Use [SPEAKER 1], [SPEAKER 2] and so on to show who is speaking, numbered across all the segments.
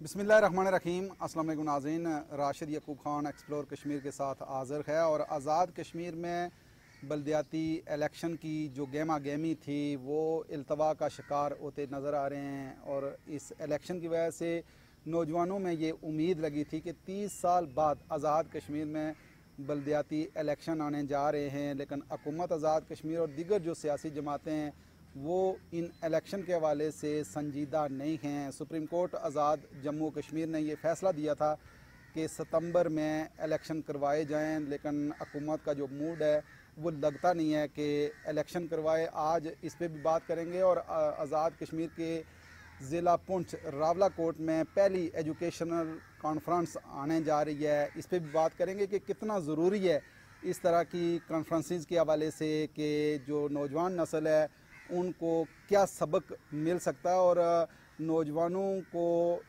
[SPEAKER 1] बिस्मिल्लाहिर्रहमानिर्रहीम। अस्सलाम वालेकुम नाज़रीन, राशिद यकूब खान एक्सप्लोर कश्मीर के साथ हाज़िर है। और आज़ाद कश्मीर में बल्दियाती इलेक्शन की जो गेमा गेमी थी वो इल्तवा का शिकार होते नज़र आ रहे हैं। और इस इलेक्शन की वजह से नौजवानों में ये उम्मीद लगी थी कि 30 साल बाद आज़ाद कश्मीर में बल्दियाती इलेक्शन आने जा रहे हैं, लेकिन हुकूमत आज़ाद कश्मीर और दीगर जो सियासी जमातें हैं वो इन इलेक्शन के हवाले से संजीदा नहीं हैं। सुप्रीम कोर्ट आज़ाद जम्मू कश्मीर ने ये फ़ैसला दिया था कि सितंबर में इलेक्शन करवाए जाएं, लेकिन हुकूमत का जो मूड है वो लगता नहीं है कि इलेक्शन करवाए। आज इस पर भी बात करेंगे। और आज़ाद कश्मीर के ज़िला पुंछ रावलाकोट में पहली एजुकेशनल कॉन्फ्रेंस आने जा रही है। इस पर भी बात करेंगे कि कितना ज़रूरी है इस तरह की कॉन्फ्रेंसेस के हवाले से कि जो नौजवान नस्ल है उनको क्या सबक मिल सकता है और नौजवानों को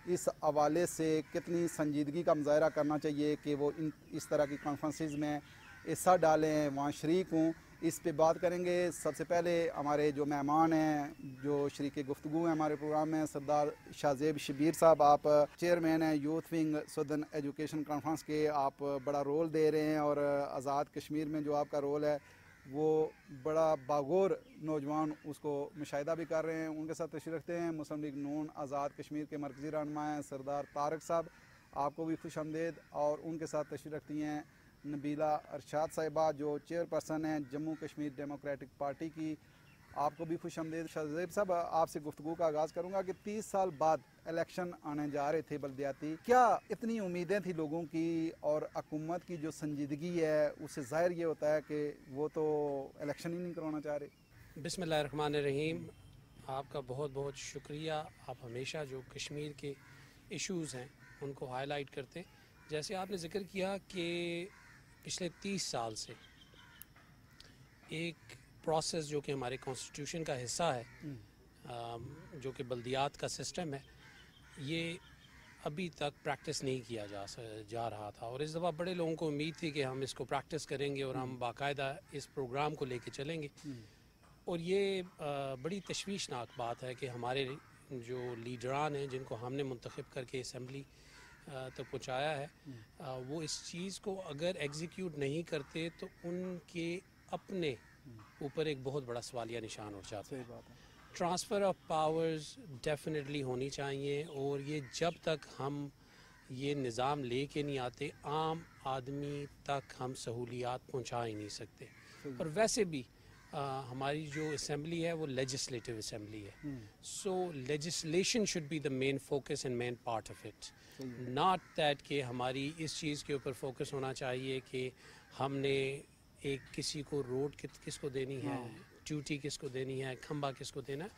[SPEAKER 1] इस हवाले से कितनी संजीदगी का मुजाहरा करना चाहिए कि वो इस तरह की कॉन्फ्रेंसेस में हिस्सा डालें, वहाँ शरीक हों। इस पे बात करेंगे। सबसे पहले हमारे जो मेहमान हैं, जो शरीक गुफ्तगू हैं हमारे प्रोग्राम में, सरदार शाहजेब शबीर साहब, आप चेयरमैन हैं youth wing southern education conference के, आप बड़ा रोल दे रहे हैं और आज़ाद कश्मीर में जो आपका रोल है वो बड़ा बागौर नौजवान उसको मुशाहिदा भी कर रहे हैं। उनके साथ तशरीफ़ रखते हैं मुस्लिम लीग नून आज़ाद कश्मीर के मरकज़ी रहनुमा हैं सरदार तारक साहब, आपको भी खुश आमदेद। और उनके साथ तशरीफ़ रखती हैं नबीला अरशाद साहिबा जो चेयरपर्सन हैं जम्मू कश्मीर डेमोक्रेटिक पार्टी की, आपको भी खुश आमदेद। शाहजेब साहब, आपसे गुफ्तगू का आगाज़ करूँगा कि 30 साल बाद इलेक्शन आने जा रहे थे बल्दियाती, क्या इतनी उम्मीदें थी लोगों की और हुकूमत की जो संजीदगी है उससे ज़ाहिर ये होता है कि वो तो इलेक्शन ही नहीं करवाना चाह रहे।
[SPEAKER 2] बिस्मिल्लाहिर्रहमानिर्रहीम। आपका बहुत बहुत शुक्रिया। आप हमेशा जो कश्मीर के इश्यूज़ हैं उनको हाईलाइट करते हैं। जैसे आपने ज़िक्र किया कि पिछले 30 साल से एक प्रोसेस जो कि हमारे कॉन्स्टिट्यूशन का हिस्सा है, जो कि बल्दियात का सिस्टम है, ये अभी तक प्रैक्टिस नहीं किया जा रहा था। और इस दफ़ा बड़े लोगों को उम्मीद थी कि हम इसको प्रैक्टिस करेंगे और हम बाकायदा इस प्रोग्राम को लेके चलेंगे। और ये बड़ी तशवीशनाक बात है कि हमारे जो लीडरान हैं जिनको हमने मुंतखब करके असम्बली तक पहुँचाया है, वो इस चीज़ को अगर एग्जीक्यूट नहीं करते तो उनके अपने ऊपर एक बहुत बड़ा सवालिया निशान उठ जाता है। ट्रांसफ़र ऑफ पावर्स डेफिनेटली होनी चाहिए और ये जब तक हम ये निज़ाम लेके नहीं आते आम आदमी तक हम सहूलियात पहुंचा ही नहीं सकते। और वैसे भी हमारी जो असम्बली है वो लेजिस्लेटिव असम्बली है, so legislation should be the main focus and main part of it, not that कि हमारी इस चीज़ के ऊपर फोकस होना चाहिए कि हमने एक किसी को रोड किसको देनी है, ड्यूटी किसको देनी है, खंबा किसको देना है।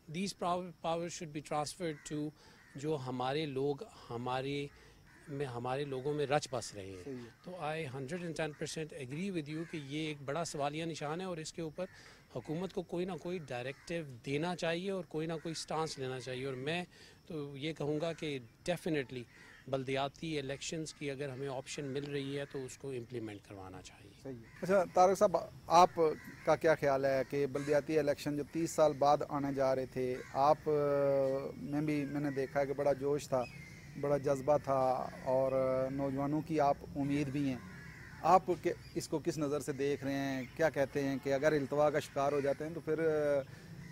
[SPEAKER 2] These power should be transferred to जो हमारे लोग हमारे लोगों में रच बस रहे हैं। तो आई 110% एग्री विद यू कि ये एक बड़ा सवालिया निशान है और इसके ऊपर हुकूमत को कोई ना कोई डायरेक्टिव देना चाहिए और कोई ना कोई स्टांस लेना चाहिए। और मैं तो ये कहूँगा कि डेफिनेटली बल्दियाती इलेक्शंस की अगर हमें ऑप्शन मिल रही है तो उसको इम्प्लीमेंट करवाना चाहिए।
[SPEAKER 1] सही है। अच्छा तारक साहब, आपका क्या ख्याल है कि बल्दियाती इलेक्शन जो 30 साल बाद आने जा रहे थे, मैंने देखा है कि बड़ा जोश था, बड़ा जज्बा था और नौजवानों की आप उम्मीद भी हैं, आप इसको किस नज़र से देख रहे हैं? क्या कहते हैं कि अगर इल्तवा का शिकार हो जाते हैं तो फिर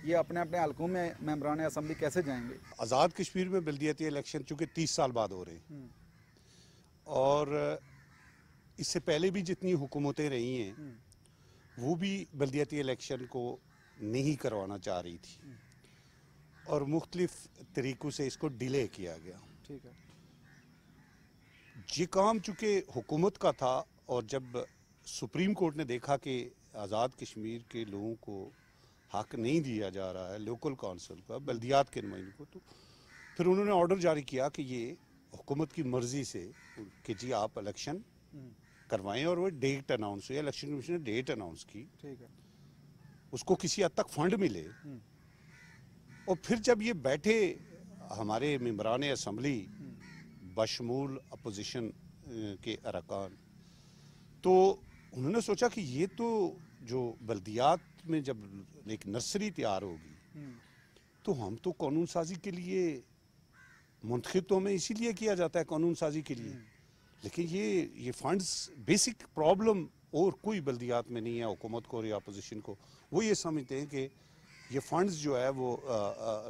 [SPEAKER 1] ये अपने अपने हलकों में मेंबरान असम्बली कैसे जाएंगे?
[SPEAKER 3] आज़ाद कश्मीर में बल्दियाती इलेक्शन चूँकि 30 साल बाद हो रहे हैं और इससे पहले भी जितनी हुकूमतें रही हैं वो भी बल्दियाती इलेक्शन को नहीं करवाना चाह रही थी और मुख्तलिफ तरीक़ों से इसको डिले किया गया।
[SPEAKER 1] ठीक है।
[SPEAKER 3] ये काम चूँकि हुकूमत का था और जब सुप्रीम कोर्ट ने देखा कि आज़ाद कश्मीर के लोगों को हक नहीं दिया जा रहा है, लोकल काउंसिल का, बल्दियात के नुमाइंदों को, तो फिर उन्होंने ऑर्डर जारी किया कि ये हुकूमत की मर्ज़ी से कि जी आप इलेक्शन करवाएं। और वो डेट अनाउंस हुई, इलेक्शन कमीशन ने डेट अनाउंस की। ठीक है। उसको किसी हद तक फंड मिले और फिर जब ये बैठे हमारे मेंबरान असम्बली बशमूल अपोजिशन के अरकान, तो उन्होंने सोचा कि ये तो जो बल्दियात में जब एक नर्सरी तैयार होगी तो हम तो कानून साजी के लिए मुंतखब में इसीलिए किया जाता है कानून साजी के लिए, लेकिन ये फंड्स बेसिक प्रॉब्लम और कोई बल्दियात में नहीं है हुकूमत को और या अपोजिशन को। वो ये समझते हैं कि ये फंड्स जो है वो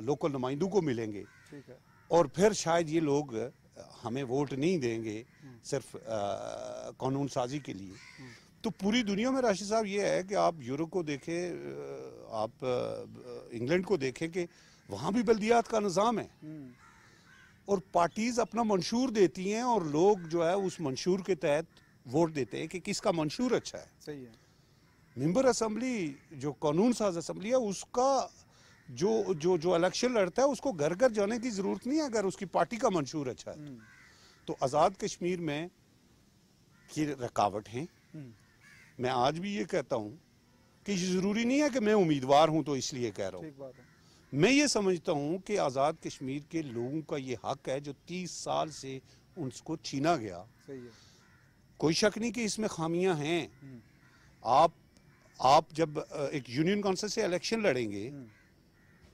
[SPEAKER 3] लोकल नुमाइंदों को मिलेंगे,
[SPEAKER 1] ठीक है,
[SPEAKER 3] और फिर शायद ये लोग हमें वोट नहीं देंगे सिर्फ कानून साजी के लिए। तो पूरी दुनिया में राशिद साहब ये है कि आप यूरोप को देखें, आप इंग्लैंड को देखें कि वहाँ भी बल्दियात का निज़ाम है और पार्टीज अपना मंशूर देती हैं और लोग जो है उस मंशूर के तहत वोट देते हैं कि किसका मंशूर अच्छा है।
[SPEAKER 1] सही है।
[SPEAKER 3] मेंबर असम्बली जो कानून साज असम्बली है उसका जो जो जो इलेक्शन लड़ता है उसको घर घर जाने की ज़रूरत नहीं है अगर उसकी पार्टी का मंशूर अच्छा है। तो आज़ाद कश्मीर में ये रुकावट हैं। मैं आज भी ये कहता हूँ कि ज़रूरी नहीं है कि मैं उम्मीदवार हूँ तो इसलिए कह रहा हूँ।
[SPEAKER 1] ठीक बात है।
[SPEAKER 3] मैं ये समझता हूँ कि आज़ाद कश्मीर के लोगों का ये हक है जो 30 साल से उनको छीना गया।
[SPEAKER 1] सही है।
[SPEAKER 3] कोई शक नहीं कि इसमें खामियां हैं। आप जब एक यूनियन काउंसिल से इलेक्शन लड़ेंगे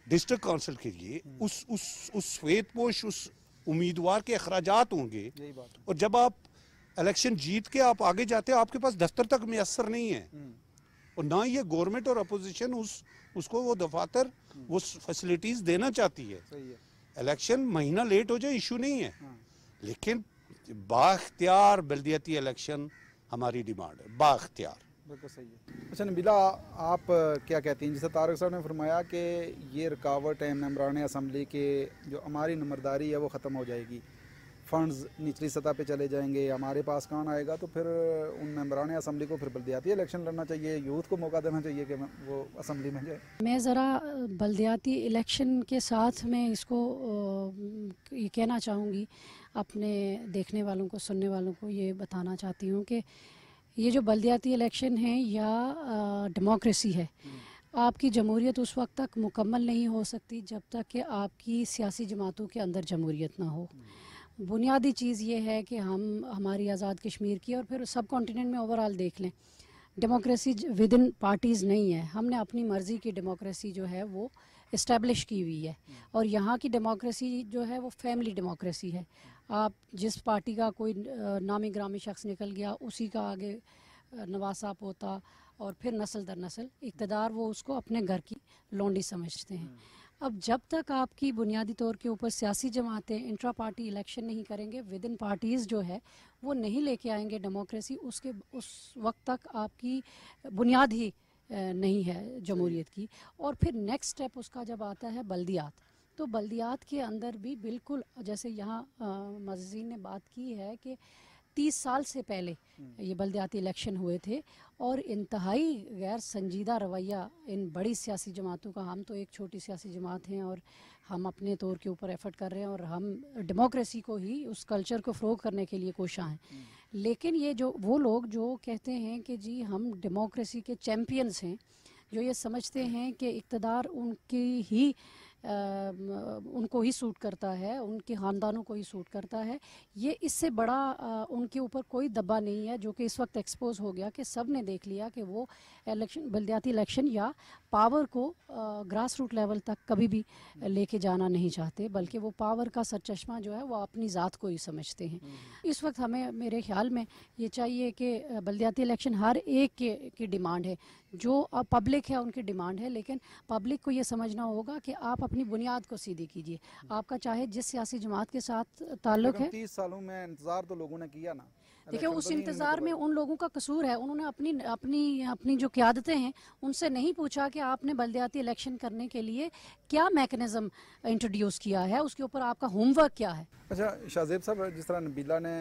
[SPEAKER 3] डिस्ट्रिक्ट काउंसिल के लिए, उस श्वेतपोश उस उम्मीदवार के अखराजात होंगे,
[SPEAKER 1] यही बात है।
[SPEAKER 3] और जब आप इलेक्शन जीत के आप आगे जाते हो आपके पास दफ्तर तक मैसर नहीं है, और ना ये गवर्नमेंट और अपोजिशन उसको वो दफातर वो फैसिलिटीज देना चाहती है।
[SPEAKER 1] सही है।
[SPEAKER 3] इलेक्शन महीना लेट हो जाए इशू नहीं है, लेकिन बाख्तियार बल्दियाती इलेक्शन हमारी डिमांड है, बाख्तियार।
[SPEAKER 1] बिल्कुल सही है। अच्छा नबीला, आप क्या कहती हैं, जैसे तारक साहब ने फरमाया कि ये रुकावट है मेंबरान असम्बली के, जो हमारी नंबरदारी है वो ख़त्म हो जाएगी, फ़ंड्स निचली सतह पे चले जाएंगे, हमारे पास कौन आएगा, तो फिर उन मेंबरान असम्बली को फिर बल्दियाती इलेक्शन लड़ना चाहिए, यूथ को मौका देना चाहिए कि वो असम्बली में जाए।
[SPEAKER 4] मैं ज़रा बल्दियाती इलेक्शन के साथ में इसको ये कहना चाहूँगी, अपने देखने वालों को, सुनने वालों को ये बताना चाहती हूँ कि ये जो बल्दियाती इलेक्शन है या डेमोक्रेसी है, आपकी जमहूरियत उस वक्त तक मुकम्मल नहीं हो सकती जब तक कि आपकी सियासी जमातों के अंदर जमहूरियत ना हो। बुनियादी चीज़ ये है कि हमारी आज़ाद कश्मीर की और फिर सब कॉन्टिनेंट में ओवरऑल देख लें, डेमोक्रेसी विद इन पार्टीज़ नहीं है। हमने अपनी मर्ज़ी की डेमोक्रेसी जो है वो इस्टेब्लिश की हुई है, और यहाँ की डेमोक्रेसी जो है वो फैमिली डेमोक्रेसी है। आप जिस पार्टी का कोई नामी ग्रामी शख्स निकल गया उसी का आगे नवासा पोता और फिर नस्ल दर नस्ल इक़्तिदार, वो उसको अपने घर की लौंडी समझते हैं। अब जब तक आपकी बुनियादी तौर के ऊपर सियासी जमातें इंट्रा पार्टी इलेक्शन नहीं करेंगे, विद इन पार्टीज़ जो है वो नहीं लेके आएंगे डेमोक्रेसी, उस वक्त तक आपकी बुनियाद ही नहीं है जमहूरियत की। और फिर नेक्स्ट स्टेप उसका जब आता है बल्दियात, तो बल्दियात के अंदर भी बिल्कुल जैसे यहाँ मज़ीन ने बात की है कि 30 साल से पहले ये बल्दियाती इलेक्शन हुए थे और इंतहाई गैर संजीदा रवैया इन बड़ी सियासी जमातों का। हम तो एक छोटी सियासी जमात हैं और हम अपने तौर के ऊपर एफर्ट कर रहे हैं और हम डेमोक्रेसी को ही, उस कल्चर को फ़रोग करने के लिए कोशिश हैं। लेकिन ये जो वो लोग जो कहते हैं कि जी हम डेमोक्रेसी के चैम्पियंस हैं, जो ये समझते हैं कि इक़्तिदार उनको ही सूट करता है, उनके ख़ानदानों को ही सूट करता है, ये इससे बड़ा उनके ऊपर कोई दब्बा नहीं है, जो कि इस वक्त एक्सपोज हो गया कि सब ने देख लिया कि वो इलेक्शन, बल्दियाती इलेक्शन या पावर को ग्रास रूट लेवल तक कभी भी लेके जाना नहीं चाहते, बल्कि वो पावर का सरचश्मा जो है वो अपनी ज़ात को ही समझते हैं। इस वक्त हमें, मेरे ख्याल में ये चाहिए कि बल्दियाती इलेक्शन हर एक की डिमांड है, जो पब्लिक है उनकी डिमांड है, लेकिन पब्लिक को ये समझना होगा कि आप अपनी बुनियाद को सीधी कीजिए। आपका चाहे जिस सियासी जमात के साथ ताल्लुक है,
[SPEAKER 1] 30 सालों में इंतजार तो लोगों ने किया ना।
[SPEAKER 4] देखिए उस इंतज़ार में उन लोगों का कसूर है, उन्होंने अपनी जो क़यादतें हैं उनसे नहीं पूछा कि आपने बल्दियाती इलेक्शन करने के लिए क्या मैकेनिज़्म इंट्रोड्यूस किया है, उसके ऊपर आपका होमवर्क क्या है।
[SPEAKER 1] अच्छा शाहजेब साहब, जिस तरह नबीला ने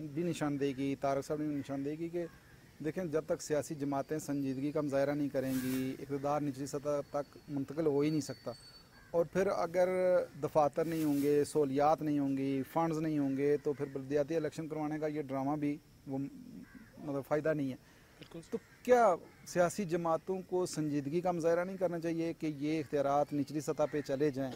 [SPEAKER 1] भी निशानदेही की, तारक साहब ने भी निशानदेही की कि देखें जब तक सियासी जमातें संजीदगी का मुज़ाहरा नहीं करेंगी, इक़्तिदार निचली सतह तक मुंतकिल हो ही नहीं सकता, और फिर अगर दफातर नहीं होंगे, सहूलियात नहीं होंगी, फ़ंड्स नहीं होंगे, तो फिर बल्दियाती इलेक्शन करवाने का ये ड्रामा भी वो मतलब फ़ायदा नहीं है। तो क्या सियासी जमातों को संजीदगी का मुज़ाहरा नहीं करना चाहिए कि ये इख्तियारात निचली सतह पे चले जाएं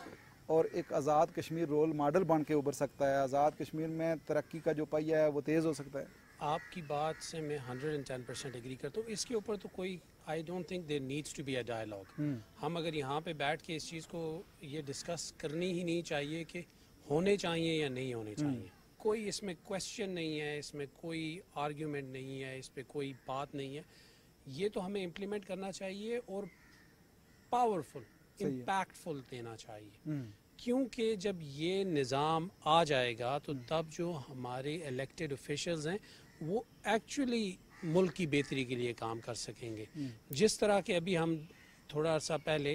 [SPEAKER 1] और एक आज़ाद कश्मीर रोल मॉडल बन के उभर सकता है, आज़ाद कश्मीर में तरक्की का जो पहिया है वो तेज़ हो सकता है।
[SPEAKER 2] आपकी बात से मैं 110% एग्री करता हूँ। इसके ऊपर तो कोई, I don't think there needs to be a dialogue. हम अगर यहाँ पे बैठ के इस चीज़ को ये डिस्कस करनी ही नहीं चाहिए कि होने चाहिए या नहीं होने चाहिए, कोई इसमें क्वेश्चन नहीं है, इसमें कोई आर्ग्यूमेंट नहीं है, इस पे कोई बात नहीं है। ये तो हमें इम्प्लीमेंट करना चाहिए और पावरफुल, इम्पैक्टफुल देना चाहिए, क्योंकि जब ये निज़ाम आ जाएगा तो तब जो हमारे इलेक्टेड ऑफिशियल्स हैं वो एक्चुअली मुल्क की बेहतरी के लिए काम कर सकेंगे। जिस तरह के अभी हम थोड़ा सा पहले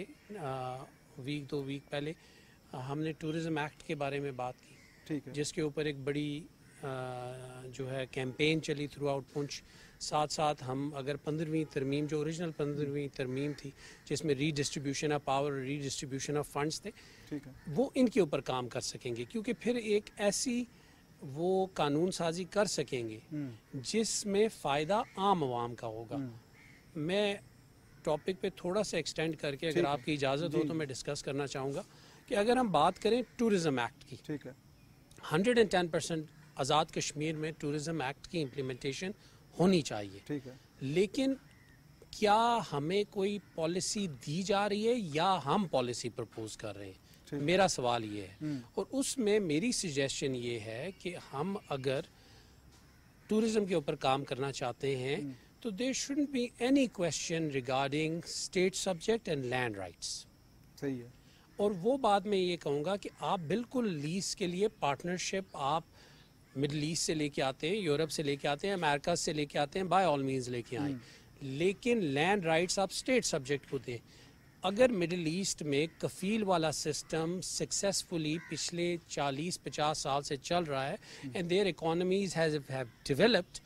[SPEAKER 2] वीक 2 वीक पहले हमने टूरिज़्म एक्ट के बारे में बात की,
[SPEAKER 1] ठीक है,
[SPEAKER 2] जिसके ऊपर एक बड़ी जो है कैंपेन चली थ्रू आउट पुंछ। साथ साथ हम अगर 15वीं तरमीम, जो ओरिजिनल 15वीं तरमीम थी जिसमें redistribution of power, redistribution of funds थे,
[SPEAKER 1] ठीक है,
[SPEAKER 2] वो इनके ऊपर काम कर सकेंगे, क्योंकि फिर एक ऐसी वो कानून साजी कर सकेंगे जिसमें फ़ायदा आम आवाम का होगा। मैं टॉपिक पे थोड़ा सा एक्सटेंड करके अगर आपकी इजाज़त हो तो मैं डिस्कस करना चाहूँगा कि अगर हम बात करें टूरिज़्म एक्ट की,
[SPEAKER 1] ठीक है,
[SPEAKER 2] 110% आज़ाद कश्मीर में टूरिज़्म एक्ट की इम्प्लीमेंटेशन होनी चाहिए,
[SPEAKER 1] ठीक है,
[SPEAKER 2] लेकिन क्या हमें कोई पॉलिसी दी जा रही है या हम पॉलिसी प्रपोज कर रहे हैं? मेरा सवाल ये है, और उसमें मेरी सजेशन ये है कि हम अगर टूरिज़्म के ऊपर काम करना चाहते हैं तो there shouldn't be any question regarding state subject and land rights.
[SPEAKER 1] सही है,
[SPEAKER 2] और वो बात मैं ये कहूँगा कि आप बिल्कुल लीज के लिए पार्टनरशिप आप मिडल ईस्ट से लेके आते हैं, यूरोप से लेके आते हैं, अमेरिका से लेके आते हैं, बाय ऑल मीन्स लेके आएँ, लेकिन लैंड राइट्स आप स्टेट सब्जेक्ट को दें। अगर मिडल ईस्ट में कफील वाला सिस्टम सक्सेसफुली पिछले 40-50 साल से चल रहा है and there economies have developed,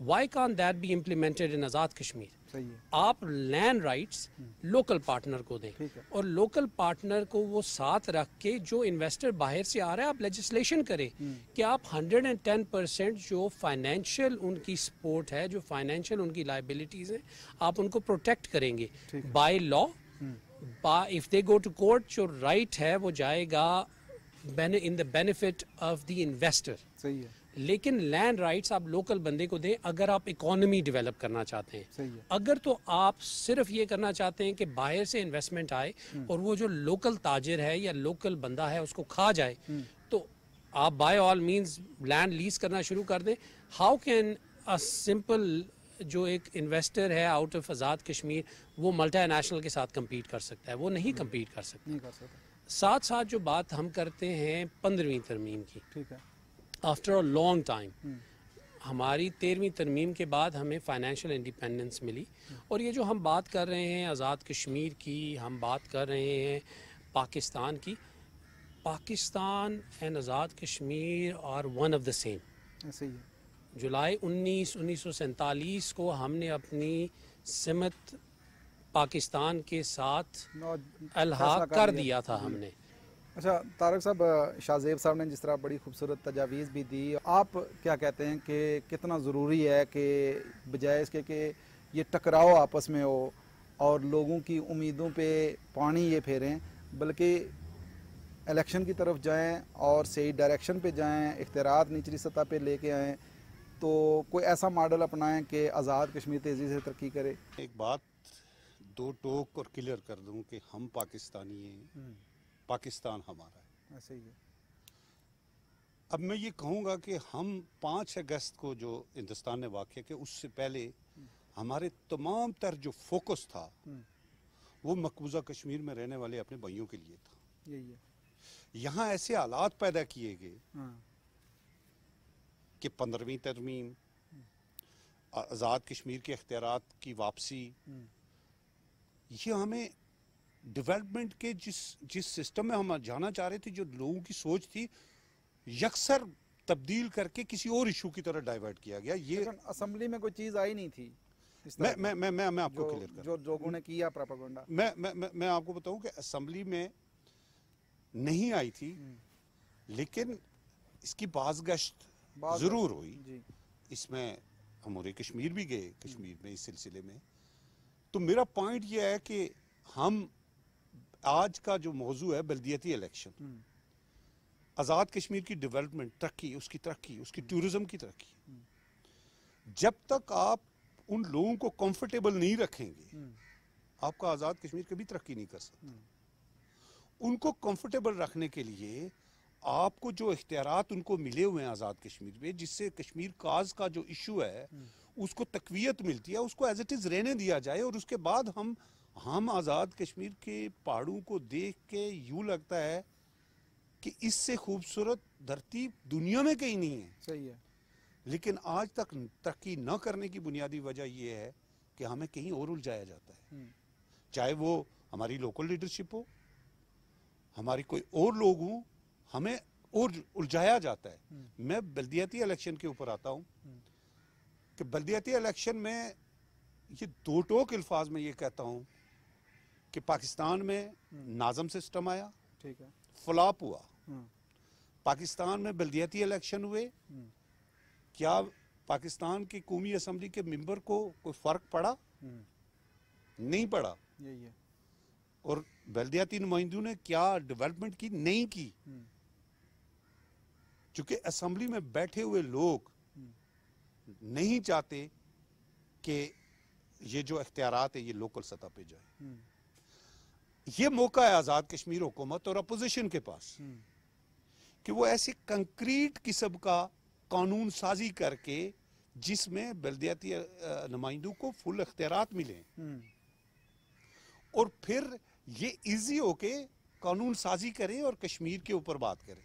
[SPEAKER 2] why can't that be implemented in Azad Kashmir?
[SPEAKER 1] सही है,
[SPEAKER 2] आप लैंड राइट्स लोकल पार्टनर को दें,
[SPEAKER 1] ठीक है,
[SPEAKER 2] और लोकल पार्टनर को वो साथ रख के जो इन्वेस्टर बाहर से आ रहा है आप लेजिस्लेशन करें कि आप 110% जो फाइनेंशियल उनकी सपोर्ट है, जो फाइनेंशियल उनकी लाइबिलिटीज़ हैं, आप उनको प्रोटेक्ट करेंगे by law. If they go to court, जो राइट है वो जाएगा in the benefit of the investor.
[SPEAKER 1] सही है,
[SPEAKER 2] लेकिन लैंड राइट्स आप लोकल बंदे को दें अगर आप इकोनॉमी डेवलप करना चाहते हैं।
[SPEAKER 1] सही है,
[SPEAKER 2] अगर तो आप सिर्फ ये करना चाहते हैं कि बाहर से इन्वेस्टमेंट आए और वो जो लोकल ताजिर है या लोकल बंदा है उसको खा जाए, तो आप by all means land lease करना शुरू कर दें। हाउ कैन अ सिंपल जो एक इन्वेस्टर है आउट ऑफ आज़ाद कश्मीर वो मल्टीनेशनल के साथ कम्पीट कर सकता है? वो नहीं कम्पीट कर सकता।
[SPEAKER 1] नहीं कर सकता,
[SPEAKER 2] साथ साथ जो बात हम करते हैं 15वीं तरमीम की,
[SPEAKER 1] ठीक है,
[SPEAKER 2] आफ्टर अ लॉन्ग टाइम हमारी 13वीं तरमीम के बाद हमें फाइनेंशियल इंडिपेंडेंस मिली, और ये जो हम बात कर रहे हैं आज़ाद कश्मीर की, हम बात कर रहे हैं पाकिस्तान की, Pakistan and Azad Kashmir are one of the same.
[SPEAKER 1] ऐसे ही है,
[SPEAKER 2] जुलाई 1947 को हमने अपनी सिमत पाकिस्तान के साथ अलहाक कर दिया था हमने।
[SPEAKER 1] अच्छा तारक साहब, शाहजेब साहब ने जिस तरह बड़ी खूबसूरत तजावीज़ भी दी, आप क्या कहते हैं कि कितना ज़रूरी है कि बजाय इसके कि ये टकराव आपस में हो और लोगों की उम्मीदों पे पानी ये फेरें, बल्कि इलेक्शन की तरफ जाएं और सही डायरेक्शन पे जाएं, इख्तियारात निचली सतह पे लेके आएं, तो कोई ऐसा मॉडल अपनाएं कि आज़ाद कश्मीर तेज़ी से तरक्की करे?
[SPEAKER 3] एक बात दो टोक और क्लियर कर दूं कि हम पाकिस्तानी हैं, पाकिस्तान हमारा है।
[SPEAKER 1] ऐसे ही है,
[SPEAKER 3] अब मैं ये कहूँगा कि हम 5 अगस्त को जो हिंदुस्तान ने वाक़या किया, उससे पहले हमारे तमाम तर जो फोकस था वो मकबूजा कश्मीर में रहने वाले अपने भाइयों के लिए था।
[SPEAKER 1] यही है,
[SPEAKER 3] यहाँ ऐसे हालात पैदा किए गए
[SPEAKER 1] हाँ,
[SPEAKER 3] कि 15वीं तरमीम, आज़ाद कश्मीर के इख्तियारात की वापसी, ये हमें डेवलपमेंट के जिस सिस्टम में हम जाना चाह रहे थे, जो लोगों की सोच थी, यकसर तब्दील करके किसी और इशू की तरह डाइवर्ट किया गया। ये
[SPEAKER 1] असेंबली में कोई चीज़ आई नहीं थी इस
[SPEAKER 3] मैं
[SPEAKER 1] तरह
[SPEAKER 3] मैं मैं मैं मैं आपको
[SPEAKER 1] जो
[SPEAKER 3] क्लियर कर,
[SPEAKER 1] जो लोगों ने किया प्रोपेगेंडा।
[SPEAKER 3] मैं आपको बताऊं कि असेंबली में नहीं आई थी, लेकिन इसकी बाज़गश्त जरूर हुई।
[SPEAKER 1] जी,
[SPEAKER 3] इसमें हम और कश्मीर भी गए, कश्मीर में इस सिलसिले में। तो मेरा पॉइंट यह है कि हम आज का जो मौजू है बल्दियती इलेक्शन, आज़ाद कश्मीर की डेवलपमेंट, तरक्की, उसकी टूरिज्म की तरक्की, जब तक आप उन लोगों को कंफर्टेबल नहीं रखेंगे, आपका आज़ाद कश्मीर कभी तरक्की नहीं कर सकता। उनको कंफर्टेबल रखने के लिए आपको जो इख्तियारात उनको मिले हुए हैं आज़ाद कश्मीर में, जिससे कश्मीर काज का जो इशू है उसको तकवीयत मिलती है, उसको एज इट इज़ रहने दिया जाए। और उसके बाद हम आज़ाद कश्मीर के पहाड़ों को देख के यूँ लगता है कि इससे खूबसूरत धरती दुनिया में कहीं नहीं है।
[SPEAKER 1] सही है।
[SPEAKER 3] लेकिन आज तक तरक्की न करने की बुनियादी वजह यह है कि हमें कहीं और उलझाया जाता है, चाहे वो हमारी लोकल लीडरशिप हो, हमारी कोई और लोग हों, हमें और उलझाया जाता है। मैं बल्दियाती इलेक्शन के ऊपर आता हूँ कि बल्दियाती इलेक्शन में ये दो टोक अल्फाज में ये कहता हूँ कि पाकिस्तान में नाज़म सिस्टम आया,
[SPEAKER 1] ठीक है,
[SPEAKER 3] फ्लॉप हुआ। पाकिस्तान में बल्दियाती इलेक्शन हुए, क्या पाकिस्तान की कौमी असम्बली के मेंबर को कोई फ़र्क पड़ा? नहीं पड़ा।
[SPEAKER 1] यही है।
[SPEAKER 3] और बल्दियाती नुमाइंदों ने क्या डेवलपमेंट की? नहीं की। चूंकि असम्बली में बैठे हुए लोग नहीं चाहते कि ये जो इख्तियारात है ये लोकल सतह पे जाए। ये मौका है आज़ाद कश्मीर हुकूमत और अपोजिशन के पास कि वो ऐसे कंक्रीट किस्म का कानून साजी करके जिसमें बल्दियाती नुमाइंदों को फुल इख्तियारात मिले और फिर ये इजी होके कानून साजी करें और कश्मीर के ऊपर बात करें।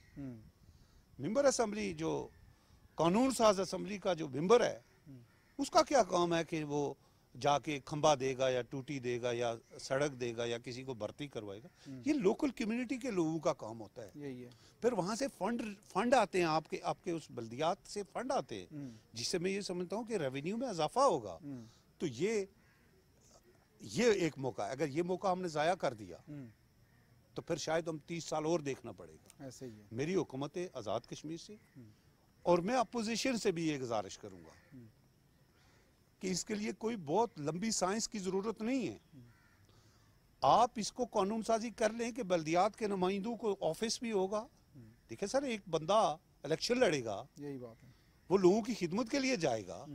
[SPEAKER 3] मेंबर असम्बली, जो कानून साज असम्बली का जो मेंबर है, उसका क्या काम है कि वो जाके खंबा देगा या टूटी देगा या सड़क देगा या किसी को भर्ती करवाएगा? ये लोकल कम्युनिटी के लोगों का काम होता है।
[SPEAKER 1] यही है।
[SPEAKER 3] फिर वहां से फंड आते हैं, आपके उस बल्दियात से फंड आते हैं, जिससे मैं ये समझता हूँ कि रेवेन्यू में इजाफा होगा। तो ये एक मौका है। अगर ये मौका हमने ज़ाया कर दिया तो फिर शायद हम 30 साल और देखना पड़ेगा।
[SPEAKER 1] ऐसे ही है।
[SPEAKER 3] मेरी हुकूमत है आज़ाद कश्मीर से, और मैं अपोजिशन से भी ये गुजारिश करूंगा कि इसके लिए कोई बहुत लंबी साइंस की ज़रूरत नहीं है। आप इसको कानून साजी कर लें कि बल्दियात के नुमाइंदों को ऑफिस भी होगा। देखिए सर, एक बंदा इलेक्शन लड़ेगा,
[SPEAKER 1] यही बात है,
[SPEAKER 3] वो लोगों की खिदमत के लिए जाएगा,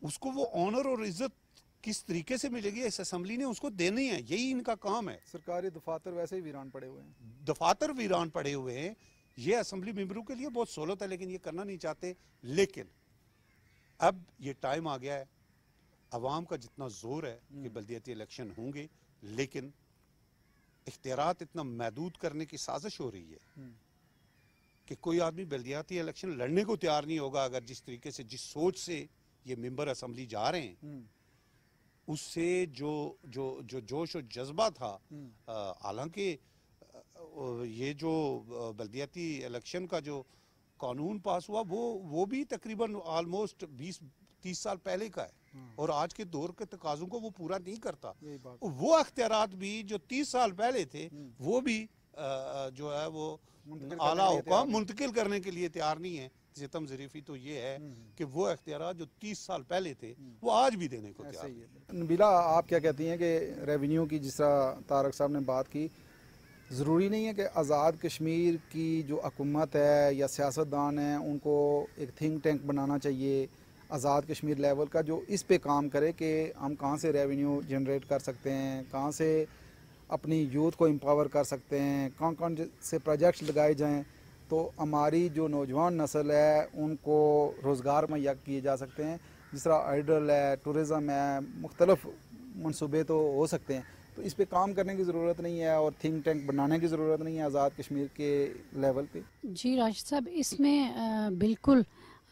[SPEAKER 3] उसको वो ऑनर और इज्जत किस तरीके से मिलेगी, इस असम्बली ने उसको देनी है। यही इनका काम है।
[SPEAKER 1] सरकारी दफातर वैसे ही वीरान पड़े हुए हैं।
[SPEAKER 3] दफातर वीरान पड़े हुए हैं। ये असम्बली मेंबरों के लिए बहुत सहूलत है, लेकिन ये करना नहीं चाहते। लेकिन अब ये टाइम आ गया है, अवाम का जितना जोर है कि बल्दियाती इलेक्शन होंगे, लेकिन इख्तियारात इतना महदूद करने की साजिश हो रही है कि कोई आदमी बल्दियाती इलेक्शन लड़ने को तैयार नहीं होगा अगर जिस तरीके से, जिस सोच से ये मेंबर असम्बली जा रहे हैं, उससे जो जोश और जज्बा था। हालांकि ये जो बल्दियाती इलेक्शन का जो कानून पास हुआ वो भी तकरीबन ऑलमोस्ट 20-30 साल पहले का है और आज के दौर के तकाज़ों को वो पूरा नहीं करता। वो अख्तियारात भी जो 30 साल पहले थे वो भी जो है वो आला हुकाम मुंतकिल करने के लिए तैयार नहीं है। सितम ज़रीफ़ी तो ये है कि वो अख्तियारात जो 30 साल पहले थे वो आज भी देने को तैयार है।
[SPEAKER 1] नबीला, आप क्या कहती हैं कि रेवेन्यू की, जिस तरह तारक साहब ने बात की, ज़रूरी नहीं है कि आज़ाद कश्मीर की जो हुकूमत है या सियासतदान हैं उनको एक थिंक टैंक बनाना चाहिए आज़ाद कश्मीर लेवल का, जो इस पे काम करे कि हम कहाँ से रेवेन्यू जनरेट कर सकते हैं, कहाँ से अपनी यूथ को एम्पावर कर सकते हैं, कौन कौन से प्रोजेक्ट्स लगाए जाएं तो हमारी जो नौजवान नस्ल है उनको रोज़गार मुहैया किए जा सकते हैं। जिस तरह आइडल है, टूरिज़म है, मुख्तलिफ मनसूबे तो हो सकते हैं, तो इस पे काम करने की ज़रूरत नहीं है और थिंक टैंक बनाने की ज़रूरत नहीं है आज़ाद कश्मीर के लेवल पे?
[SPEAKER 4] जी राशिद साहब, इसमें बिल्कुल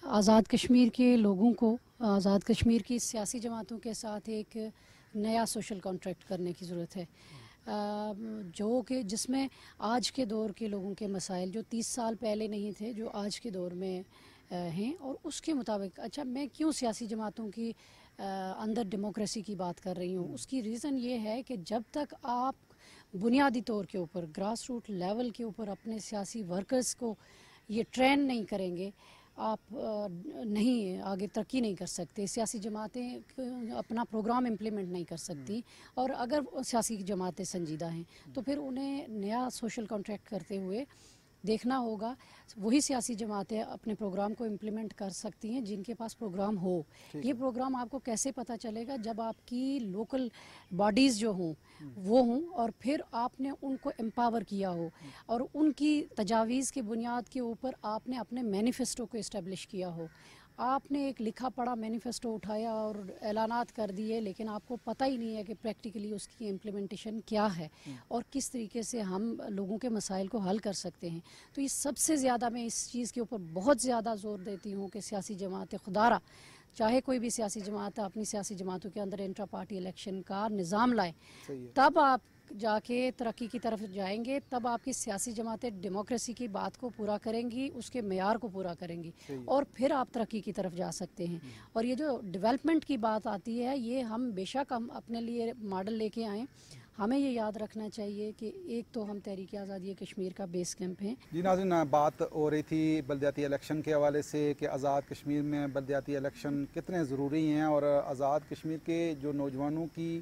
[SPEAKER 4] आज़ाद कश्मीर के लोगों को, आज़ाद कश्मीर की सियासी जमातों के साथ एक नया सोशल कॉन्ट्रैक्ट करने की ज़रूरत है, जो कि जिसमें आज के दौर के लोगों के मसाइल जो 30 साल पहले नहीं थे, जो आज के दौर में हैं, और उसके मुताबिक। अच्छा, मैं क्यों सियासी जमातों की अंदर डेमोक्रेसी की बात कर रही हूँ, उसकी रीज़न ये है कि जब तक आप बुनियादी तौर के ऊपर, ग्रास रूट लेवल के ऊपर अपने सियासी वर्कर्स को ये ट्रेन नहीं करेंगे, आप नहीं आगे तरक्की नहीं कर सकते। सियासी जमातें अपना प्रोग्राम इम्प्लीमेंट नहीं कर सकती, और अगर सियासी जमातें संजीदा हैं तो फिर उन्हें नया सोशल कॉन्ट्रैक्ट करते हुए देखना होगा। वही सियासी जमातें अपने प्रोग्राम को इम्प्लीमेंट कर सकती हैं जिनके पास प्रोग्राम हो। ये प्रोग्राम आपको कैसे पता चलेगा? जब आपकी लोकल बॉडीज़ जो हों वो हों और फिर आपने उनको एम्पावर किया हो और उनकी तजावीज़ की बुनियाद के ऊपर आपने अपने मैनिफेस्टो को इस्टेब्लिश किया हो। आपने एक लिखा पढ़ा मैनिफेस्टो उठाया और ऐलानात कर दिए, लेकिन आपको पता ही नहीं है कि प्रैक्टिकली उसकी इम्प्लीमेंटेशन क्या है और किस तरीके से हम लोगों के मसाइल को हल कर सकते हैं। तो ये सबसे ज़्यादा मैं इस चीज़ के ऊपर बहुत ज़्यादा ज़ोर देती हूँ कि सियासी जमातें खुदारा चाहे कोई भी सियासी जमात अपनी सियासी जमातों के अंदर इंट्रा पार्टी इलेक्शन का निज़ाम लाए, तब आप जाके तरक्की की तरफ जाएंगे, तब आपकी सियासी जमातें डेमोक्रेसी की बात को पूरा करेंगी, उसके मेयार को पूरा करेंगी और फिर आप तरक्की की तरफ जा सकते हैं। और ये जो डेवलपमेंट की बात आती है, ये हम बेशक हम अपने लिए मॉडल लेके आएँ, हमें ये याद रखना चाहिए कि एक तो हम तहरीक आज़ादी कश्मीर का बेस कैंप हैं।
[SPEAKER 1] जी नाज़रीन, बात हो रही थी बलदियाती इलेक्शन के हवाले से कि आज़ाद कश्मीर में बलदियाती इलेक्शन कितने ज़रूरी हैं और आज़ाद कश्मीर के जो नौजवानों की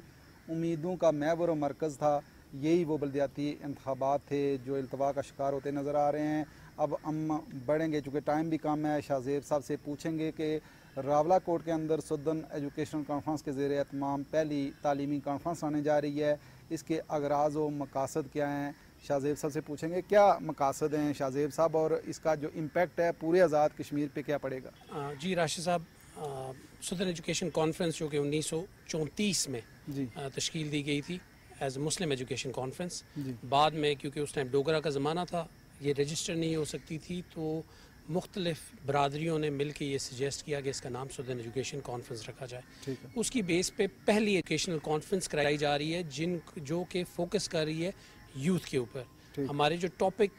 [SPEAKER 1] उम्मीदों का महवर व मरकज़ था, यही वो बलदियाती इंतखाबात थे जो इल्तवा का शिकार होते नज़र आ रहे हैं। अब हम बढ़ेंगे, चूँकि टाइम भी कम है, शाहज़ेब साहब से पूछेंगे कि रावला कोट के अंदर सदर्न एजुकेशनल कॉन्फ्रेंस के ज़ेर एहतमाम पहली तालीमी कॉन्फ्रेंस आने जा रही है। इसके अगराज़ व मकासद क्या हैं, शाहज़ेब साहब से पूछेंगे। क्या मकासद हैं शाहज़ेब साहब, और इसका जो इम्पेक्ट है पूरे आज़ाद कश्मीर पे क्या पड़ेगा?
[SPEAKER 2] जी राशिद साहब, सदर्न एजुकेशन कॉन्फ्रेंस जो कि 1934 में तश्कील दी गई थी एज मुस्लिम एजुकेशन कॉन्फ्रेंस, बाद में क्योंकि उस टाइम डोगरा का ज़माना था, ये रजिस्टर नहीं हो सकती थी, तो मुख्तलिफ बरादरियों ने मिल के ये सजेस्ट किया कि इसका नाम सदर्न एजुकेशन कॉन्फ्रेंस रखा जाए। उसकी बेस पे पहली एजुकेशनल कॉन्फ्रेंस कराई जा रही है जो कि फोकस कर रही है यूथ के ऊपर। हमारे जो टॉपिक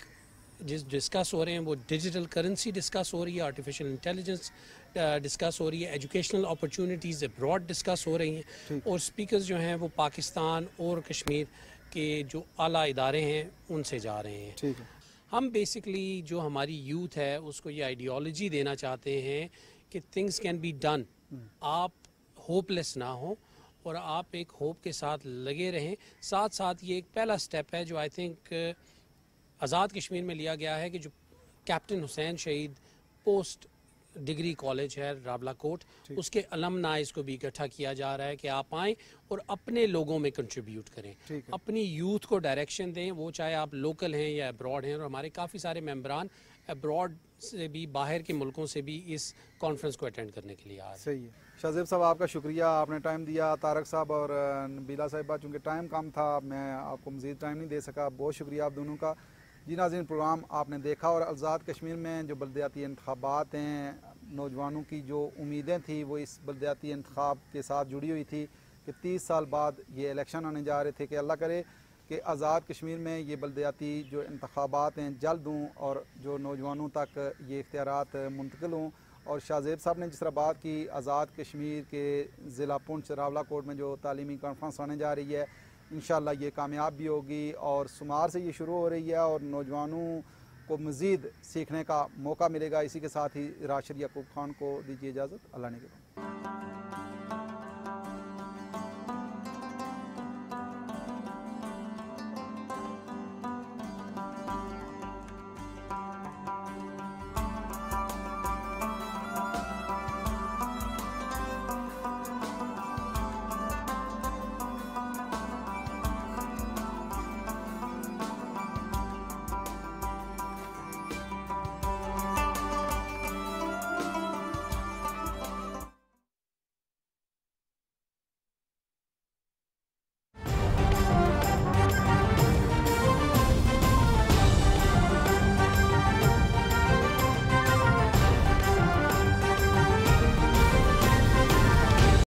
[SPEAKER 2] डिस्कस हो रहे हैं वो डिजिटल करेंसी डिस्कस हो रही है, आर्टिफिशियल इंटेलिजेंस डिस्कस हो रही है, एजुकेशनल अपॉर्चुनिटीज़ अब्रॉड डिस्कस हो रही हैं, और स्पीकर्स जो हैं वो पाकिस्तान और कश्मीर के जो आला इदारे हैं उनसे जा रहे हैं। हम बेसिकली जो हमारी यूथ है उसको ये आइडियोलॉजी देना चाहते हैं कि थिंग्स कैन बी डन, आप होपलेस ना हो और आप एक होप के साथ लगे रहें। साथ साथ ये एक पहला स्टेप है जो आई थिंक आज़ाद कश्मीर में लिया गया है कि जो कैप्टन हुसैन शहीद पोस्ट डिग्री कॉलेज है रावला कोट, उसके अलमनाइज को भी इकट्ठा किया जा रहा है कि आप आएँ और अपने लोगों में कंट्रीब्यूट करें, अपनी यूथ को डायरेक्शन दें, वो चाहे आप लोकल हैं या अब्रॉड हैं। और हमारे काफ़ी सारे मेंबरान अब्रॉड से भी, बाहर के मुल्कों से भी इस कॉन्फ्रेंस को अटेंड करने के लिए आ रहे हैं।
[SPEAKER 1] सही है। शाहज़ेब साहब, आपका शुक्रिया, आपने टाइम दिया। तारक साहब और नबीला साहिबा, चूँकि टाइम कम था, मैं आपको मज़ीद टाइम नहीं दे सका, बहुत शुक्रिया आप दोनों का। जी नाज़रीन, प्रोग्राम आपने देखा और आज़ाद कश्मीर में जो बलदियाती इंतखाबात हैं, नौजवानों की जो उम्मीदें थी वो इस बलदियाती इंतखाब के साथ जुड़ी हुई थी कि 30 साल बाद ये इलेक्शन आने जा रहे थे कि अल्लाह करे कि आज़ाद कश्मीर में ये बलदियाती जो इंतखाबात हैं जल्द हों और जो नौजवानों तक ये इख्तियारात मुंतकिल हों। और शाहज़ेब साहब ने जिस तरह बात की, आज़ाद कश्मीर के ज़िला पुंछ रावला कोट में जो तालीमी कॉन्फ्रेंस आने जा रही है, इंशाअल्लाह ये कामयाब भी होगी और शुमार से ये शुरू हो रही है और नौजवानों को मज़ीद सीखने का मौका मिलेगा। इसी के साथ ही राशिद याकूब खान को दीजिए इजाज़त। अल्लाह ने के बाद।